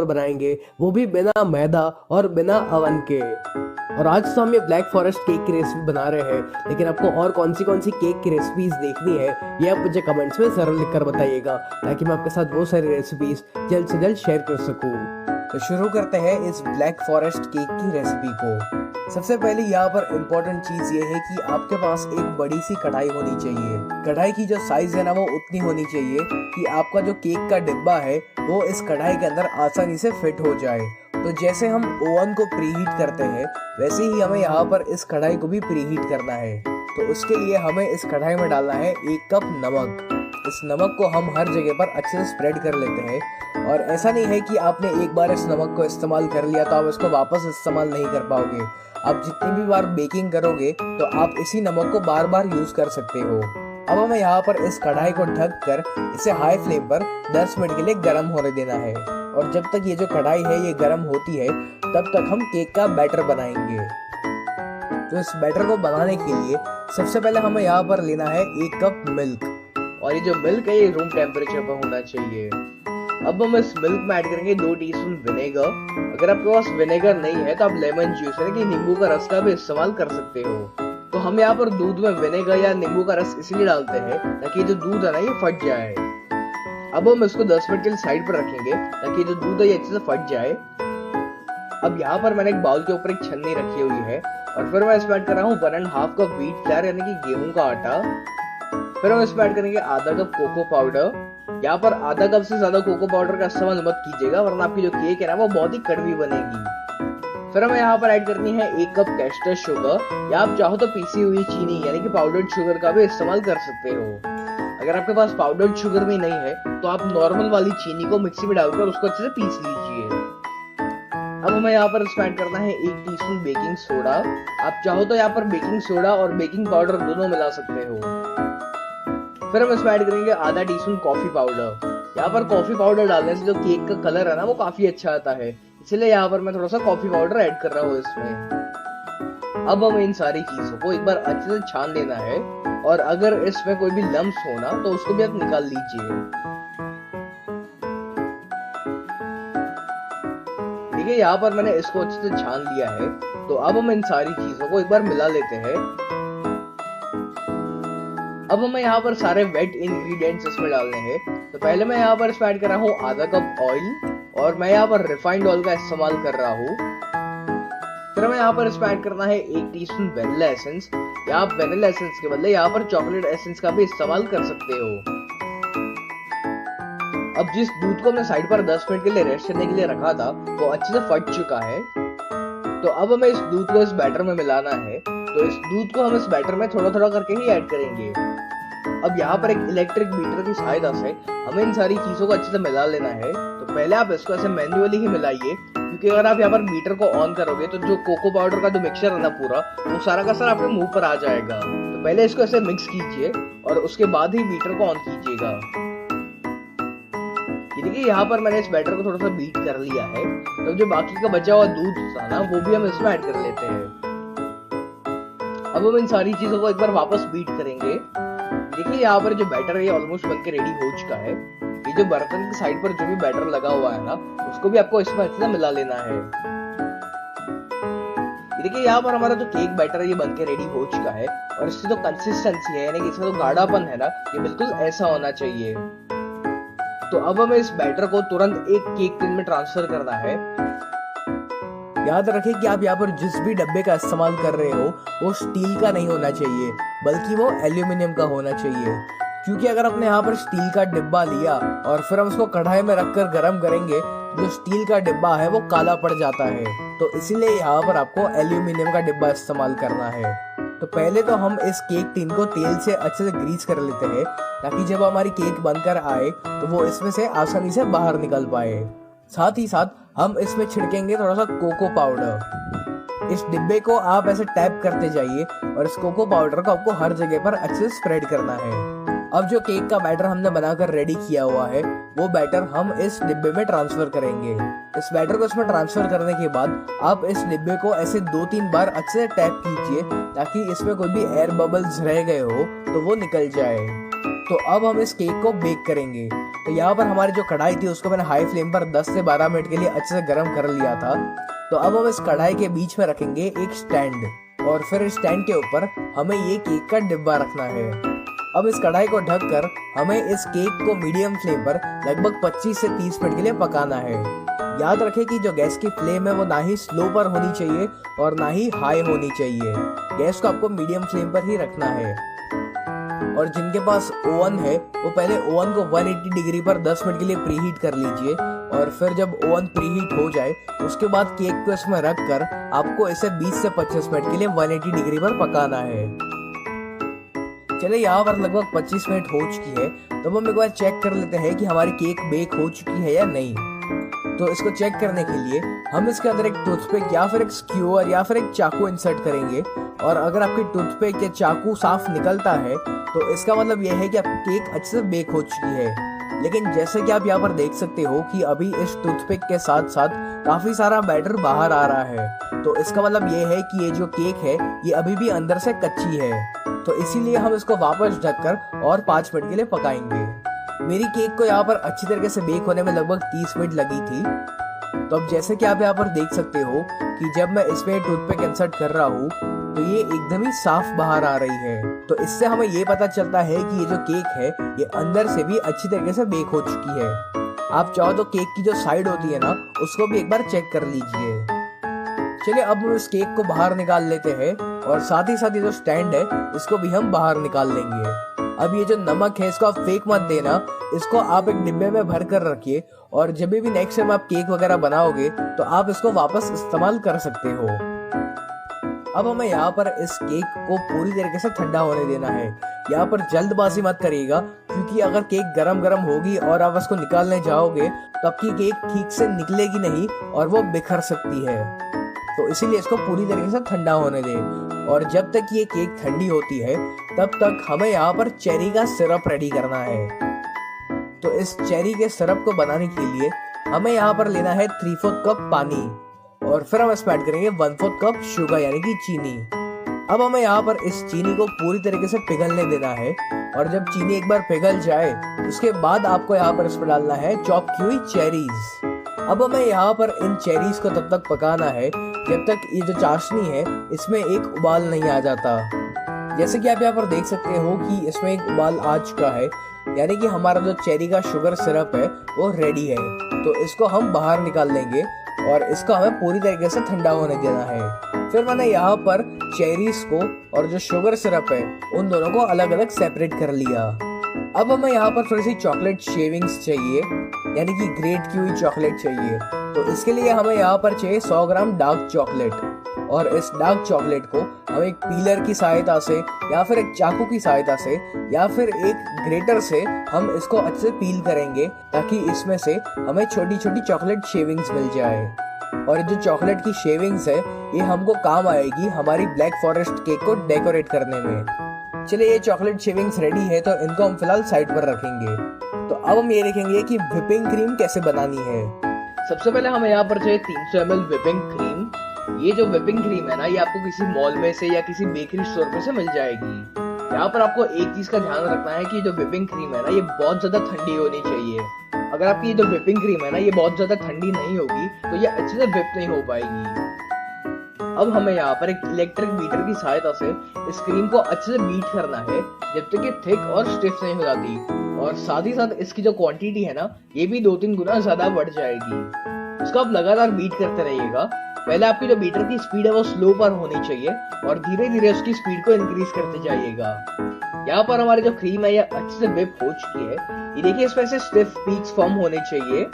बनाएंगे, वो भी बिना मैदा और बिना अवन के। और आज तो हम ये ब्लैक फॉरेस्ट केक की रेसिपी बना रहे हैं, लेकिन आपको और कौन सी केक की रेसिपीज देखनी है ये आप मुझे कमेंट्स में जरूर लिखकर बताइएगा, ताकि मैं आपके साथ वो सारी रेसिपीज जल्द से जल्द शेयर कर सकूं। तो शुरू करते हैं इस ब्लैक फॉरेस्ट केक की रेसिपी को। सबसे पहले यहाँ पर इम्पोर्टेंट चीज ये है कि आपके पास एक बड़ी सी कढ़ाई होनी चाहिए। कढ़ाई की जो साइज है ना वो उतनी होनी चाहिए कि आपका जो केक का डिब्बा है वो इस कढ़ाई के अंदर आसानी से फिट हो जाए। तो जैसे हम ओवन को प्रीहीट करते हैं वैसे ही हमें यहाँ पर इस कढ़ाई को भी प्रीहीट करना है। तो उसके लिए हमें इस कढ़ाई में डालना है 1 कप नमक। इस नमक को हम हर जगह पर अच्छे से स्प्रेड कर लेते हैं। और ऐसा नहीं है कि आपने एक बार इस नमक को इस्तेमाल कर लिया तो आप इसको वापस इस्तेमाल नहीं कर पाओगे। आप जितनी भी बार बेकिंग करोगे तो आप इसी नमक को बार बार यूज कर सकते हो। अब हमें यहाँ पर इस कढ़ाई को ढक कर इसे हाई फ्लेम पर 10 मिनट के लिए गर्म होने देना है। और जब तक ये जो कढ़ाई है ये गर्म होती है तब तक हम केक का बैटर बनाएंगे। तो इस बैटर को बनाने के लिए सबसे पहले हमें यहाँ पर लेना है 1 कप मिल्क। और ये जो मिल्क है ये रूम टेम्परेचर पर होना चाहिए। अब हम इस मिल्क में ऐड करेंगे 2 टीस्पून विनेगर। अगर आपके पास विनेगर नहीं है तो आप लेमन जूस यानी कि नींबू का रस का भी इस्तेमाल कर सकते हो। तो हम यहाँ पर दूध में विनेगर या नींबू का रस इसलिए डालते हैं ताकि जो दूध है ना ये फट जाए। अब हम इसको 10 मिनट के लिए साइड पर रखेंगे ताकि जो दूध है ये अच्छे से फट जाए। अब यहाँ पर मैंने एक बाउल के ऊपर एक छन्नी रखी हुई है और फिर मैं इसमें ऐड कर रहा हूँ 1.5 कप व्हीट फ्लावर यानी कि गेहूं का आटा। फिर हम इसमें ऐड करेंगे आधा कप कोको पाउडर। यहाँ पर आधा कप से ज्यादा कोको पाउडर का इस्तेमाल मत कीजिएगा वरना आपकी जो केक है ना वो बहुत ही कड़वी बनेगी। फिर हमें यहाँ पर ऐड करनी है 1 कप कैस्टर शुगर या आप चाहो तो पीसी हुई चीनी यानी कि पाउडर्ड शुगर का भी इस्तेमाल कर सकते हो। अगर आपके पास पाउडर्ड शुगर भी नहीं है तो आप नॉर्मल वाली चीनी को मिक्सी में डालकर उसको अच्छे से पीस लीजिए। अब हमें यहाँ पर इसमें ऐड करना है 1 टीस्पून बेकिंग सोडा। आप चाहो तो यहाँ पर बेकिंग सोडा और बेकिंग पाउडर दोनों मिला सकते हो। फिर हम इसमें ऐड करेंगे आधा टीस्पून कॉफी पाउडर। यहाँ पर कॉफी पाउडर डालने से जो केक का कलर है ना वो काफी अच्छा आता है, इसलिए यहाँ पर मैं थोड़ा सा कॉफी पाउडर ऐड कर रहा हूँ इसमें। अब हमें इन सारी चीजों को एक बार अच्छे से छान लेना है और अगर इसमें कोई भी लम्स हो ना तो उसको भी आप निकाल लीजिए। ठीक है, यहाँ पर मैंने इसको अच्छे से छान लिया है। तो अब हम इन सारी चीजों को एक बार मिला लेते हैं। अब हमें यहाँ पर सारे वेट इंग्रेडिएंट्स इसमें डालने हैं। तो पहले मैं यहाँ पर इसमें ऐड कर रहा हूँ आधा कप ऑयल और मैं यहाँ पर रिफाइंड ऑयल का इस्तेमाल कर रहा हूँ। फिर हमें यहाँ पर इसमें ऐड करना है 1 टीस्पून वेनिला एसेंस या आप वेनिला एसेंस के बदले यहाँ पर चॉकलेट एसेंस का भी इस्तेमाल कर सकते हो। अब जिस दूध को हमने साइड पर 10 मिनट के लिए रेस्ट करने के लिए रखा था वो अच्छे से फट चुका है। तो अब हमें इस दूध को इस बैटर में मिलाना है। तो इस दूध को हम इस बैटर में थोड़ा थोड़ा करके ही ऐड करेंगे। अब यहाँ पर एक इलेक्ट्रिक बीटर की सहायता से हमें इन सारी चीजों को अच्छे से मिला लेना है। तो पहले आप इसको ऐसे मैन्युअली ही मिलाइए, क्योंकि अगर आप यहाँ पर बीटर को ऑन करोगे तो जो कोको पाउडर का जो मिक्सचर है ना पूरा वो सारा का सारा आपके मुंह पर आ जाएगा। तो पहले इसको ऐसे मिक्स कीजिए और उसके बाद ही बीटर को ऑन कीजिएगा। देखिए यहाँ पर मैंने इस बैटर को थोड़ा सा बीट कर लिया है। तो जो बाकी का बचा हुआ दूध था ना वो भी हम इसमें ऐड कर लेते हैं। अब हम इन सारी चीजों को एक बार वापस बीट करेंगे। देखिए यहाँ पर जो बैटर है ये ऑलमोस्ट बनके रेडी हो चुका है। ये जो बर्तन की साइड पर जो भी बैटर लगा हुआ है ना उसको भी आपको इसमें अच्छे से मिला लेना है। देखिए यहाँ पर हमारा जो केक बैटर है ये बनके रेडी हो चुका है और इसकी जो कंसिस्टेंसी है यानी कि इसका जो गाढ़ापन है ना ये बिल्कुल ऐसा होना चाहिए। तो अब हमें इस बैटर को तुरंत एक केक टिन में ट्रांसफर करना है। याद रखें कि आप यहाँ पर जिस भी डब्बे का इस्तेमाल कर रहे हो वो स्टील का नहीं होना चाहिए बल्कि वो एल्यूमिनियम का होना चाहिए। क्योंकि अगर आपने यहाँ पर स्टील का डिब्बा लिया और फिर हम उसको कढ़ाई में रखकर गर्म करेंगे तो जो स्टील का डिब्बा है वो काला पड़ जाता है। तो इसीलिए यहाँ पर आपको एल्यूमिनियम का डिब्बा इस्तेमाल करना है। तो पहले तो हम इस केक टिन को तेल से अच्छे से ग्रीस कर लेते हैं ताकि जब हमारी केक बनकर आए तो वो इसमें से आसानी से बाहर निकल पाए। साथ ही साथ हम इसमें छिड़केंगे थोड़ा सा कोको पाउडर। इस डिब्बे को आप ऐसे टैप करते जाइए और इस कोको पाउडर को आपको हर जगह पर अच्छे से स्प्रेड करना है। अब जो केक का बैटर हमने बनाकर रेडी किया हुआ है वो बैटर हम इस डिब्बे में ट्रांसफर करेंगे। इस बैटर को इसमें ट्रांसफर करने के बाद आप इस डिब्बे को ऐसे 2-3 बार अच्छे से टैप कीजिए ताकि इसमें कोई भी एयर बबल्स रह गए हो तो वो निकल जाए। तो अब हम इस केक को बेक करेंगे। तो यहाँ पर हमारी जो कढ़ाई थी उसको मैंने हाई फ्लेम पर 10 से 12 मिनट के लिए अच्छे से गर्म कर लिया था। तो अब हम इस कढ़ाई के बीच में रखेंगे एक स्टैंड, और फिर इस स्टैंड के ऊपर हमें ये केक का डिब्बा रखना है। अब इस कढ़ाई को ढककर हमें इस केक को मीडियम फ्लेम पर लगभग 25 से 30 मिनट के लिए पकाना है। याद रखें कि जो गैस की फ्लेम है वो ना ही स्लो पर होनी चाहिए और ना ही हाई होनी चाहिए। गैस को आपको मीडियम फ्लेम पर ही रखना है। और जिनके पास ओवन है वो पहले ओवन को 180 डिग्री पर 10 मिनट के लिए प्रीहीट कर लीजिए, और फिर जब ओवन प्रीहीट हो जाए उसके बाद केक को इसमें रख कर आपको इसे 20 से 25 मिनट के लिए 180 डिग्री पर पकाना है। चलिए यहाँ पर लगभग 25 मिनट हो चुकी है, तो हम एक बार चेक कर लेते हैं कि हमारी केक बेक हो चुकी है या नहीं। तो इसको चेक करने के लिए हम इसके अंदर एक टूथपिक या फिर एक स्क्यूअर या फिर एक चाकू इंसर्ट करेंगे, और अगर आपकी टूथपिक या चाकू साफ निकलता है तो इसका मतलब यह है कि आपकी केक अच्छे से बेक हो चुकी है। लेकिन जैसे कि आप यहाँ पर देख सकते हो कि अभी इस टूथपिक के साथ साथ काफी सारा बैटर बाहर आ रहा है, तो इसका मतलब ये है कि ये जो केक है ये अभी भी अंदर से कच्ची है। तो इसीलिए हम इसको वापस ढककर और 5 मिनट के लिए पकाएंगे। मेरी केक को यहाँ पर अच्छी तरीके से बेक होने में लगभग 30 मिनट लगी थी। तो अब जैसे कि आप यहाँ पर देख सकते हो कि जब मैं इसमें टूथपिक इंसर्ट कर रहा हूँ तो ये एकदम ही साफ बाहर आ रही है। तो इससे हमें ये पता चलता है कि ये जो केक है ये अंदर से भी अच्छी तरीके से बेक हो चुकी है। आप चाहो तो केक की जो साइड होती है ना उसको भी एक बार चेक कर लीजिए। चलिए अब हम इस केक को बाहर निकाल लेते हैं, और साथ ही साथ ये जो स्टैंड है इसको भी हम बाहर निकाल लेंगे। अब ये जो नमक है इसको आप फेंक मत देना, इसको आप एक डिब्बे में भर कर रखिए, और जब भी नेक्स्ट टाइम आप केक वगैरह बनाओगे तो आप इसको वापस इस्तेमाल कर सकते हो। अब हमें यहाँ पर इस केक को पूरी तरीके से ठंडा होने देना है। यहाँ पर जल्दबाजी मत करिएगा, क्योंकि अगर केक गरम गरम होगी और आप इसको निकालने जाओगे तो आपकी केक ठीक से निकलेगी नहीं और वो बिखर सकती है। तो इसीलिए इसको पूरी तरीके से ठंडा होने दें, और जब तक ये केक ठंडी होती है तब तक हमें यहाँ पर चेरी का सिरप रेडी करना है। तो इस चेरी के सिरप को बनाने के लिए हमें यहाँ पर लेना है 3/4 कप पानी, और फिर हम इसमें ऐड करेंगे 1/4 कप शुगर यानी कि चीनी। अब हमें यहाँ पर इस चीनी को पूरी तरीके से पिघलने देना है, और जब चीनी एक बार पिघल जाए उसके बाद आपको यहाँ पर इसमें डालना है चॉप की हुई चेरीज। अब हमें यहाँ पर इन चेरीज को तब तक पकाना है जब तक ये जो चाशनी है इसमें एक उबाल नहीं आ जाता। जैसे कि आप यहाँ पर देख सकते हो कि इसमें एक उबाल आ चुका है, यानी कि हमारा जो चेरी का शुगर सिरप है वो रेडी है। तो इसको हम बाहर निकाल लेंगे और इसको हमें पूरी तरीके से ठंडा होने देना है। फिर मैंने यहाँ पर चेरीज को और जो शुगर सिरप है उन दोनों को अलग अलग सेपरेट कर लिया। अब हमें यहाँ पर थोड़ी सी चॉकलेट शेविंग्स चाहिए, यानी कि ग्रेट की हुई चॉकलेट चाहिए। तो इसके लिए हमें यहाँ पर चाहिए 100 ग्राम डार्क चॉकलेट, और इस डार्क चॉकलेट को हम एक पीलर की सहायता से या फिर एक चाकू की सहायता से या फिर एक ग्रेटर से हम इसको अच्छे से पील करेंगे, ताकि इसमें से हमें छोटी छोटी चॉकलेट शेविंग्स मिल जाए। और जो चॉकलेट की शेविंग्स है ये हमको काम आएगी हमारी ब्लैक फॉरेस्ट केक को डेकोरेट करने में। चलिए ये चॉकलेट शेविंग्स रेडी है, तो इनको हम फिलहाल साइड पर रखेंगे। तो अब हम ये देखेंगे कि व्हिपिंग क्रीम कैसे बनानी है। सबसे पहले हमें यहाँ पर चाहिए 300 ml व्हिपिंग क्रीम। ये जो व्हिपिंग क्रीम है ना ये आपको किसी मॉल में से या किसी बेकरी स्टोर में से मिल जाएगी। यहाँ पर आपको एक चीज का ध्यान रखना है कि जो व्हिपिंग क्रीम है ना ये बहुत ज्यादा ठंडी होनी चाहिए। अगर आपकी जो व्हिपिंग क्रीम है ना ये बहुत ज्यादा ठंडी नहीं होगी तो ये अच्छे से व्हिप नहीं हो पाएगी। अब हमें यहाँ पर एक इलेक्ट्रिक बीटर की सहायता से इस क्रीम को अच्छे से बीट करना है जब तक ये थिक और स्टिफ नहीं हो जाती, और साथ ही साथ इसकी जो क्वांटिटी है ना ये भी 2-3 गुना ज्यादा बढ़ जाएगी। इसको आप लगातार बीट करते रहिएगा। पहले आपकी जो बीटर की स्पीड है वो स्लो पर होनी चाहिए और धीरे धीरे उसकी स्पीड को इंक्रीज करते जाइएगा। यहाँ पर हमारी जो क्रीम है ये अच्छे से व्हिप हो चुकी है। ये देखिए इसमें से स्टिफ पीक्स फॉर्म होने चाहिए।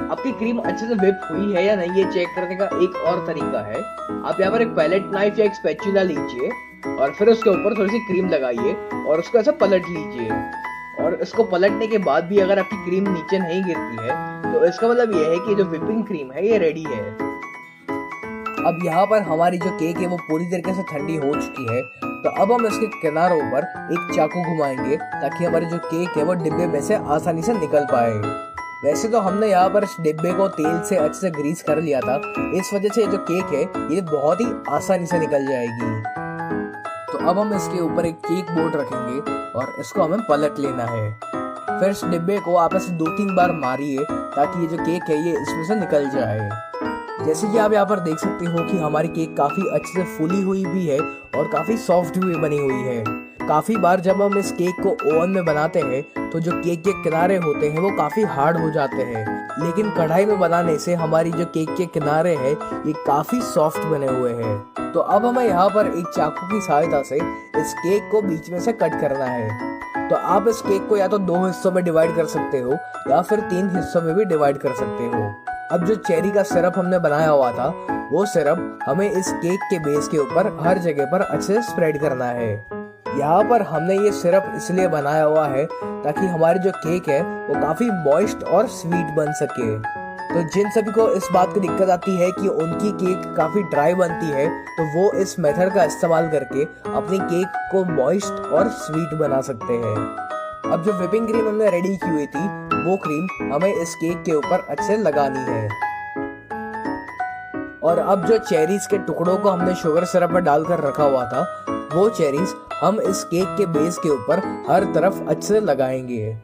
आपकी क्रीम अच्छे से व्हिप हुई है या नहीं ये चेक करने का एक और तरीका है। आप यहाँ पर एक पैलेट नाइफ या एक स्पैचुला लीजिए और फिर उसके ऊपर थोड़ी सी क्रीम लगाइए और उसको ऐसा पलट लीजिए। और इसको पलटने के बाद भी अगर आपकी क्रीम नीचे नहीं गिरती है तो इसका मतलब ये है कि जो व्हिपिंग क्रीम है ये रेडी है। अब यहाँ पर हमारी जो केक है वो पूरी तरीके से ठंडी हो चुकी है। तो अब हम इसके किनारों पर एक चाकू घुमाएंगे ताकि हमारी जो केक है वो डिब्बे में से आसानी से निकल पाए। वैसे तो हमने यहाँ पर इस डिब्बे को तेल से अच्छे से ग्रीस कर लिया था, इस वजह से जो केक है ये बहुत ही आसानी से निकल जाएगी। तो अब हम इसके ऊपर एक केक बोर्ड रखेंगे और इसको हमें पलट लेना है। फिर इस डिब्बे को आपस में 2-3 बार मारिए ताकि ये जो केक है ये इसमें से निकल जाए। जैसे कि आप यहाँ पर देख सकते हो कि हमारी केक काफ़ी अच्छे से फूली हुई भी है और काफ़ी सॉफ्ट भी बनी हुई है। काफ़ी बार जब हम इस केक को ओवन में बनाते हैं तो जो केक के किनारे होते हैं वो काफ़ी हार्ड हो जाते हैं, लेकिन कढ़ाई में बनाने से हमारी जो केक के किनारे हैं ये काफ़ी सॉफ्ट बने हुए हैं। तो अब हमें यहाँ पर एक चाकू की सहायता से इस केक को बीच में से कट करना है। तो आप इस केक को या तो 2 हिस्सों में डिवाइड कर सकते हो या फिर 3 हिस्सों में भी डिवाइड कर सकते हो। अब जो चेरी का सिरप हमने बनाया हुआ था वो सिरप हमें इस केक के बेस के ऊपर हर जगह पर अच्छे से स्प्रेड करना है। यहाँ पर हमने ये सिरप इसलिए बनाया हुआ है ताकि हमारी जो केक है वो काफ़ी मॉइस्ट और स्वीट बन सके। तो जिन सभी को इस बात की दिक्कत आती है कि उनकी केक काफ़ी ड्राई बनती है तो वो इस मेथड का इस्तेमाल करके अपनी केक को मॉइस्ट और स्वीट बना सकते हैं। अब जो व्हिपिंग क्रीम हमने रेडी की हुई थी वो क्रीम हमें इस केक के ऊपर अच्छे से लगानी है। और अब जो चेरीज के टुकड़ों को हमने शुगर सिरप में डालकर रखा हुआ था वो चेरीज हम इस केक के बेस के ऊपर हर तरफ अच्छे से लगाएंगे।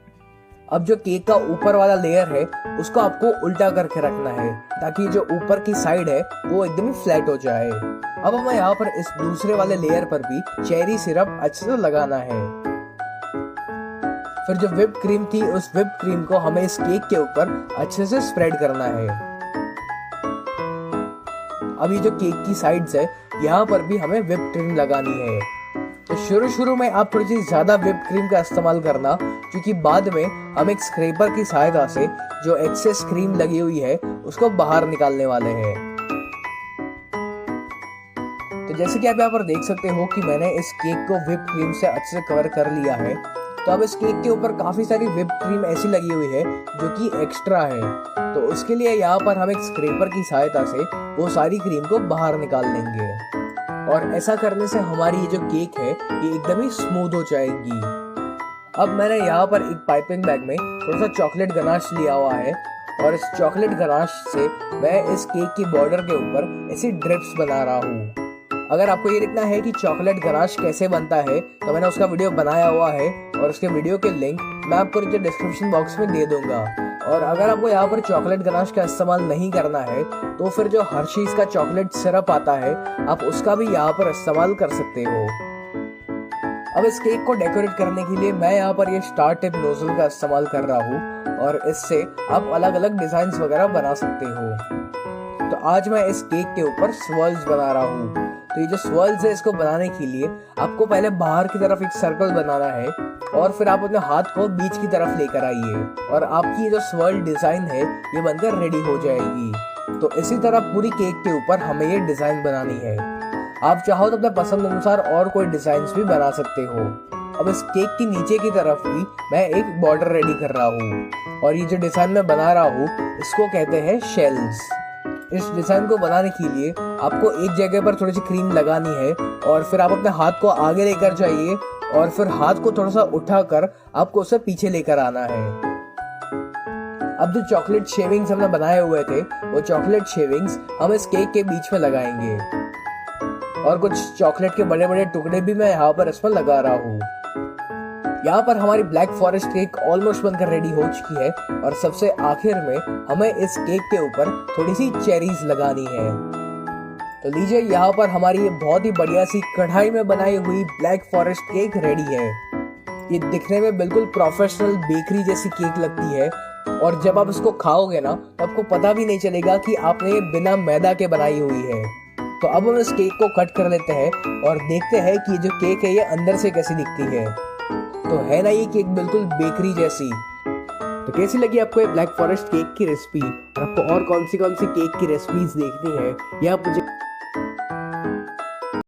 अब जो केक का ऊपर वाला लेयर है उसको आपको उल्टा करके रखना है ताकि जो ऊपर की साइड है वो एकदम ही फ्लैट हो जाए। अब हमें यहाँ पर इस दूसरे वाले लेयर पर भी चेरी सिरप अच्छे से लगाना है। फिर जो व्हिप क्रीम थी उस व्हिप क्रीम को हमें इस केक के ऊपर अच्छे से स्प्रेड करना है। अब ये जो केक की साइड्स है यहाँ पर भी हमें व्हिप क्रीम लगानी है। तो शुरू में आप थोड़ी सी ज्यादा व्हिप क्रीम का इस्तेमाल करना, क्योंकि बाद में हम एक स्क्रैपर की सहायता से जो एक्सेस क्रीम लगी हुई है उसको बाहर निकालने वाले हैं। तो जैसे कि आप यहाँ पर देख सकते हो कि मैंने इस केक को व्हिप क्रीम से अच्छे से कवर कर लिया है। तो अब इस केक के ऊपर काफी सारी व्हिप क्रीम ऐसी लगी हुई है जो कि एक्स्ट्रा है, तो उसके लिए यहाँ पर हम एक स्क्रैपर की सहायता से वो सारी क्रीम को बाहर निकाल लेंगे। और ऐसा करने से हमारी ये जो केक है ये एकदम ही स्मूथ हो जाएगी। अब मैंने यहाँ पर एक पाइपिंग बैग में थोड़ा सा चॉकलेट गनाश लिया हुआ है और इस चॉकलेट गनाश से मैं इस केक की बॉर्डर के ऊपर ऐसी ड्रिप्स बना रहा हूँ। अगर आपको ये देखना है कि चॉकलेट गनाश कैसे बनता है तो मैंने उसका वीडियो बनाया हुआ है और उसके वीडियो के लिंक मैं आपको नीचे डिस्क्रिप्शन बॉक्स में दे दूंगा। और अगर आपको यहाँ पर चॉकलेट गनाश का इस्तेमाल नहीं करना है तो फिर जो हर्शीज का चॉकलेट सिरप आता है आप उसका भी यहाँ पर इस्तेमाल कर सकते हो। अब इस केक को डेकोरेट करने के लिए मैं यहाँ पर ये स्टार टिप नोजल का इस्तेमाल कर रहा हूँ और इससे आप अलग अलग डिजाइन वगैरह बना सकते हो। तो आज मैं इस केक के ऊपर स्वर्ल्स बना रहा हूँ। तो ये जो स्वर्ल्स है इसको बनाने के लिए आपको पहले बाहर की तरफ एक सर्कल बनाना है और फिर आप अपने हाथ को बीच की तरफ लेकर आइए और आपकी ये जो स्वर्ल डिजाइन है ये बनकर रेडी हो जाएगी। तो इसी तरह पूरी केक के ऊपर हमें ये डिजाइन बनानी है। आप चाहो तो अपने पसंद अनुसार और कोई डिजाइन भी बना सकते हो। अब इस केक की नीचे की तरफ भी मैं एक बॉर्डर रेडी कर रहा हूँ और ये जो डिजाइन मैं बना रहा हूँ इसको कहते हैं शेल्स। इस डिजाइन को बनाने के लिए आपको एक जगह पर थोड़ी सी क्रीम लगानी है और फिर आप अपने हाथ को आगे लेकर जाइए और फिर हाथ को थोड़ा सा उठाकर आपको उसे पीछे लेकर आना है। अब जो चॉकलेट शेविंग्स हमने बनाए हुए थे वो चॉकलेट शेविंग्स हम इस केक के बीच में लगाएंगे और कुछ चॉकलेट के बड़े बड़े टुकड़े भी मैं यहाँ पर इसमें लगा रहा हूँ। यहाँ पर हमारी ब्लैक फॉरेस्ट केक ऑलमोस्ट बनकर रेडी हो चुकी है और सबसे आखिर में हमें इस केक के ऊपर थोड़ी सी चेरीज लगानी है। तो लीजिए यहाँ पर हमारी ये बहुत ही बढ़िया सी कढ़ाई में बनाई हुई ब्लैक फॉरेस्ट केक रेडी है। ये दिखने में बिल्कुल प्रोफेशनल बेकरी जैसी केक लगती है और जब आप इसको खाओगे ना तो आपको पता भी नहीं चलेगा कि आपने ये बिना मैदा के बनाई हुई है। तो अब हम इस केक को कट कर लेते हैं और देखते हैं कि ये जो केक है ये अंदर से कैसी दिखती है। तो है ना ये केक बिल्कुल बेकरी जैसी। तो कैसी लगी आपको ये ब्लैक फॉरेस्ट केक की रेसिपी और आपको और कौन सी केक की रेसिपीज देखनी है ये आप मुझे